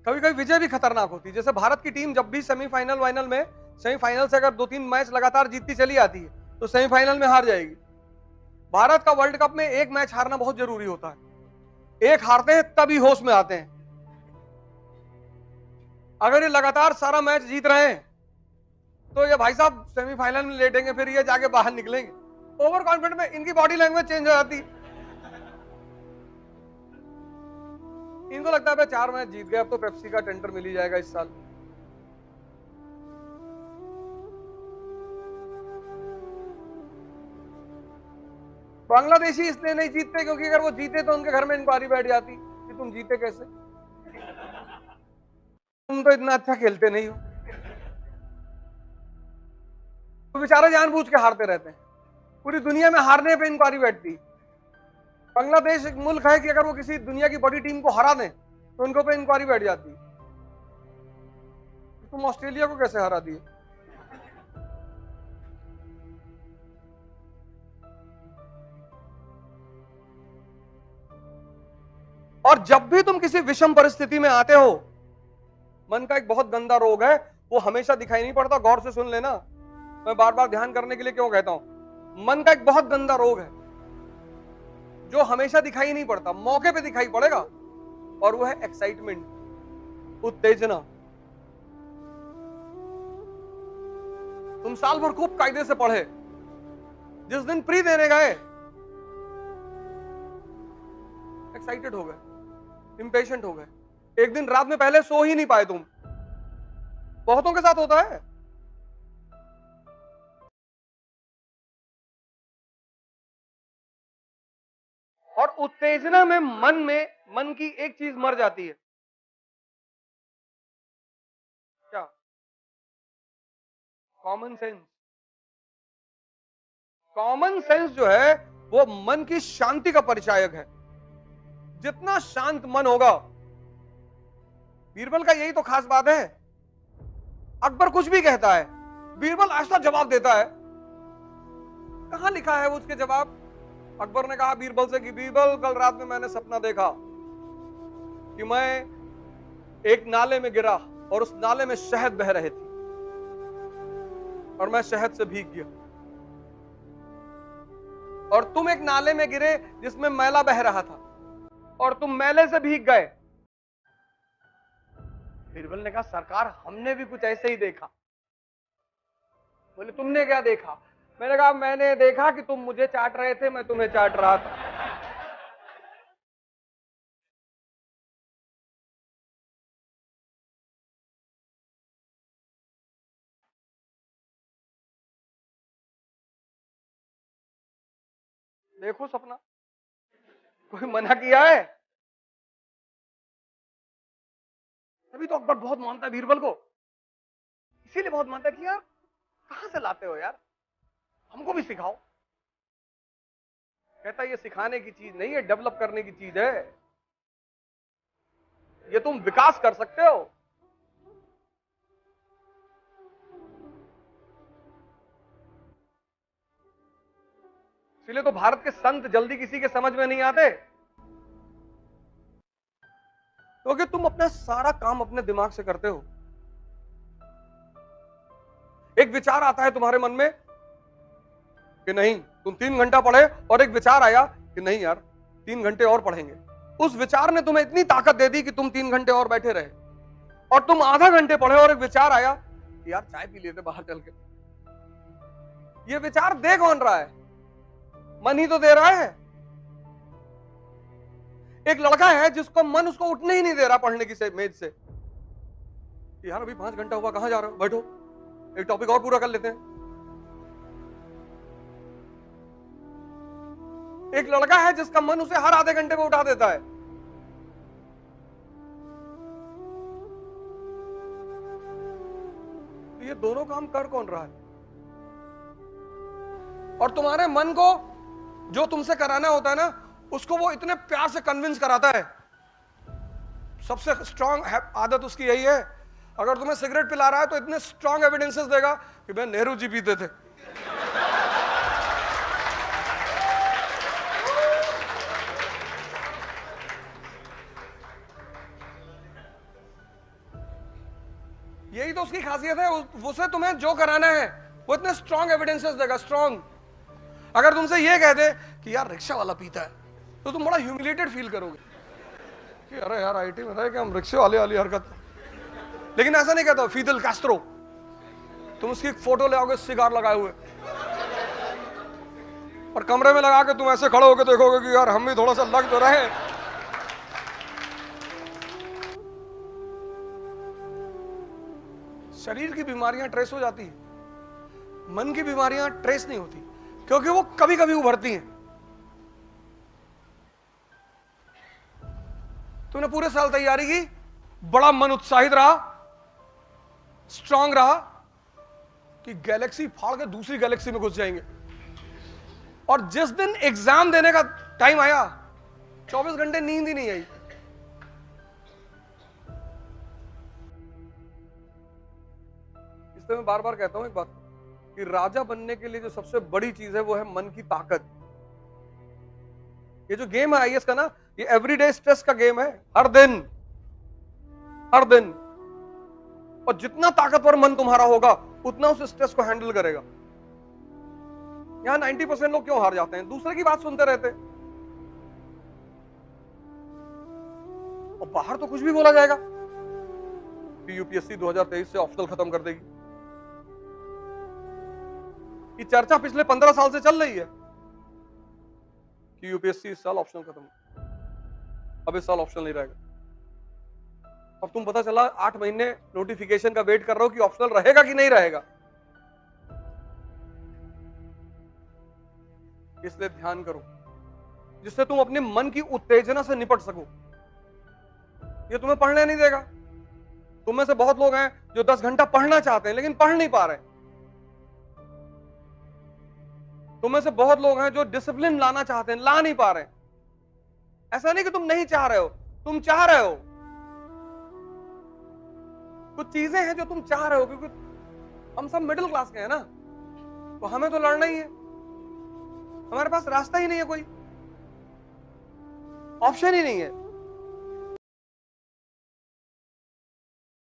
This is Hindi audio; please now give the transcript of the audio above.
कभी कभी विजय भी खतरनाक होती है। जैसे भारत की टीम जब भी सेमीफाइनल वाइनल में, सेमीफाइनल से अगर 2-3 मैच लगातार जीतती चली आती है तो सेमीफाइनल में हार जाएगी। भारत का वर्ल्ड कप में एक मैच हारना बहुत जरूरी होता है। एक हारते हैं तभी होश में आते हैं। अगर ये लगातार सारा मैच जीत रहे हैं तो ये भाई साहब सेमीफाइनल में लेटेंगे, फिर ये जाके बाहर निकलेंगे। ओवर कॉन्फिडेंट में इनकी बॉडी लैंग्वेज चेंज हो जाती है। इनको लगता है 4 मैच जीत गए, अब तो पेप्सी का टेंडर मिल ही जाएगा इस साल। बांग्लादेशी इसलिए नहीं जीतते क्योंकि अगर वो जीते तो उनके घर में इंक्वायरी बैठ जाती कि तुम जीते कैसे, तुम तो इतना अच्छा खेलते नहीं हो। तो बेचारे जानबूझ के हारते रहते हैं। पूरी दुनिया में हारने पे इंक्वायरी बैठती। बांग्लादेश एक मुल्क है कि अगर वो किसी दुनिया की बड़ी टीम को हरा दें तो उनको पे इंक्वायरी बैठ जाती। तुम ऑस्ट्रेलिया को कैसे हरा दिए? और जब भी तुम किसी विषम परिस्थिति में आते हो, मन का एक बहुत गंदा रोग है, वो हमेशा दिखाई नहीं पड़ता। गौर से सुन लेना, मैं बार बार ध्यान करने के लिए क्यों कहता हूं। मन का एक बहुत गंदा रोग है जो हमेशा दिखाई नहीं पड़ता, मौके पे दिखाई पड़ेगा, और वो है एक्साइटमेंट, उत्तेजना। तुम साल भर खूब कायदे से पढ़े, जिस दिन प्री देने गए एक्साइटेड हो गए, इंपेशेंट हो गए, एक दिन रात में पहले सो ही नहीं पाए तुम। बहुतों के साथ होता है। और उत्तेजना में मन की एक चीज मर जाती है। क्या? Common sense. कॉमन सेंस जो है वो मन की शांति का परिचायक है। जितना शांत मन होगा, बीरबल का यही तो खास बात है। अकबर कुछ भी कहता है, बीरबल ऐसा जवाब देता है। कहां लिखा है उसके जवाब? अकबर ने कहा बीरबल से कि बीरबल, कल रात में मैंने सपना देखा कि मैं एक नाले में गिरा और उस नाले में शहद बह रहे थे और मैं शहद से भीग गया, और तुम एक नाले में गिरे जिसमें मैला बह रहा था और तुम मैले से भीग गए। बीरबल ने कहा सरकार, हमने भी कुछ ऐसे ही देखा। बोले तुमने क्या देखा? मैंने कहा मैंने देखा कि तुम मुझे चाट रहे थे, मैं तुम्हें चाट रहा था। देखो सपना, कोई मना किया है? तभी तो अकबर बहुत मानता है बीरबल को, इसीलिए बहुत मानता है कि यार कहां से लाते हो यार, हमको भी सिखाओ। कहता ये सिखाने की चीज नहीं है, डेवलप करने की चीज है। ये तुम विकास कर सकते हो। इसलिए तो भारत के संत जल्दी किसी के समझ में नहीं आते, क्योंकि तुम अपना सारा काम अपने दिमाग से करते हो। एक विचार आता है तुम्हारे मन में कि नहीं तुम 3 घंटा पढ़े, और एक विचार आया कि नहीं यार 3 घंटे और पढ़ेंगे। उस विचार ने तुम्हें इतनी ताकत दे दी कि तुम 3 घंटे और बैठे रहे, और तुम आधा घंटे पढ़े और एक विचार आया कि यार चाय पी लेते बाहर चल के। ये विचार दे कौन रहा है? मन ही तो दे रहा है। एक लड़का है जिसको मन उसको उठने ही नहीं दे रहा पढ़ने की मेज से। यार अभी 5 घंटा हुआ, कहां जा रहे हो, बैठो एक टॉपिक और पूरा कर लेते हैं। एक लड़का है जिसका मन उसे हर आधे घंटे में उठा देता है। तो ये दोनों काम कर कौन रहा है? और तुम्हारे मन को जो तुमसे कराना होता है ना, उसको वो इतने प्यार से कन्विंस कराता है। सबसे स्ट्रांग आदत उसकी यही है, अगर तुम्हें सिगरेट पिला रहा है तो इतने स्ट्रांग एविडेंसेस देगा कि मैं नेहरू जी पीते थे। यही तो उसकी खासियत है, उसे तुम्हें जो कराना है वो इतने स्ट्रॉन्ग एविडेंसेस देगा, स्ट्रॉन्ग। अगर तुमसे ये कह दे कि यार रिक्शा वाला पीता है, तो तुम बड़ा ह्यूमिलेटेड फील करोगे कि अरे यार आईटी में रहे कि हम रिक्शे वाले वाली हरकत। लेकिन ऐसा नहीं कहता फिदेल कैस्ट्रो, तुम उसकी फोटो ले आओगे सिगार लगाए हुए और कमरे में लगा के तुम ऐसे खड़े होकर देखोगे कि यार हम भी थोड़ा सा लग तो रहे। शरीर की बीमारियां ट्रेस हो जाती है, मन की बीमारियां ट्रेस नहीं होती, क्योंकि वो कभी कभी उभरती हैं। तुमने पूरे साल तैयारी की, बड़ा मन उत्साहित रहा, स्ट्रांग रहा कि गैलेक्सी फाड़ के दूसरी गैलेक्सी में घुस जाएंगे, और जिस दिन एग्जाम देने का टाइम आया 24 घंटे नींद ही नहीं आई। इसलिए मैं बार बार कहता हूं एक बात कि राजा बनने के लिए जो सबसे बड़ी चीज है वो है मन की ताकत। ये जो गेम है आईएएस का ना, ये एवरीडे स्ट्रेस का गेम है, हर दिन हर दिन। और जितना ताकतवर मन तुम्हारा होगा उतना उस स्ट्रेस को हैंडल करेगा। यहां 90% लोग क्यों हार जाते हैं? दूसरे की बात सुनते रहते, और बाहर तो कुछ भी बोला जाएगा कि यूपीएससी 2023 से ऑप्शनल खत्म कर देगी। ये चर्चा पिछले 15 साल से चल रही है कि यूपीएससी इस साल ऑप्शनल खत्म, अब इस साल ऑप्शनल नहीं रहेगा। अब तुम पता चला 8 महीने नोटिफिकेशन का वेट कर रहे हो कि ऑप्शनल रहेगा कि नहीं रहेगा। इसलिए ध्यान करो जिससे तुम अपने मन की उत्तेजना से निपट सको। ये तुम्हें पढ़ने नहीं देगा। तुम में से बहुत लोग हैं जो 10 घंटा पढ़ना चाहते हैं लेकिन पढ़ नहीं पा रहे। तुम में से बहुत लोग हैं जो डिसिप्लिन लाना चाहते हैं, ला नहीं पा रहे। ऐसा नहीं कि तुम नहीं चाह रहे हो, तुम चाह रहे हो। कुछ चीजें हैं जो तुम चाह रहे हो, क्योंकि हम सब मिडिल क्लास के हैं ना, तो हमें तो लड़ना ही है। हमारे पास रास्ता ही नहीं है, कोई ऑप्शन ही नहीं है।